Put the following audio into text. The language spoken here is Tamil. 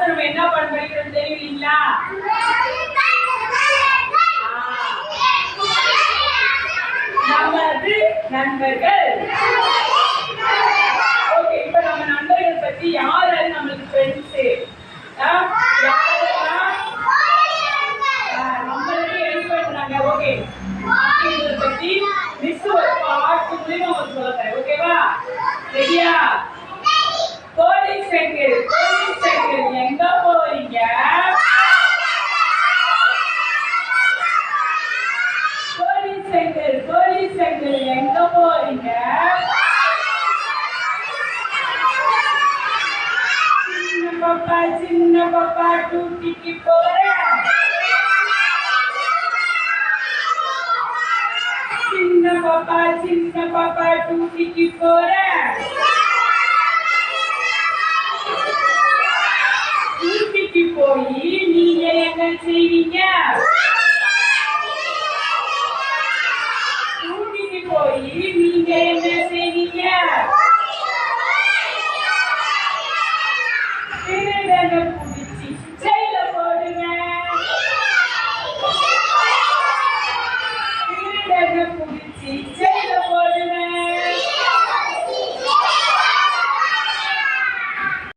நம்ம என்ன படிக்கிறோம் தெரியுங்களா? நமது நண்பர்கள். ஓகே, இப்ப நம்ம நண்பர்கள் பத்தி யாரு நம்மளுக்கு ஃப்ரெண்ட்ஸ்? நம்மளுக்கு ஹெல்ப் பண்றாங்க. ஓகே, இதை பத்தி மிஸ் ஒரு பாட்டு மூலமா ஒரு சொல்றேன். ஓகேவா? ரெடியா? போலீஸ் சைக்கிள், போலீஸ் சைக்கிள் எங்க போறீங்க? போலீஸ் சைக்கிள், போலீஸ் சைக்கிள் எங்க போறீங்க? சின்ன பாப்பா டூட்டிக்கு போறேன். சின்ன பாப்பா டூட்டிக்கு போறேன். டூட்டிக்கு போய் நீங்க என்ன செய்வீங்க?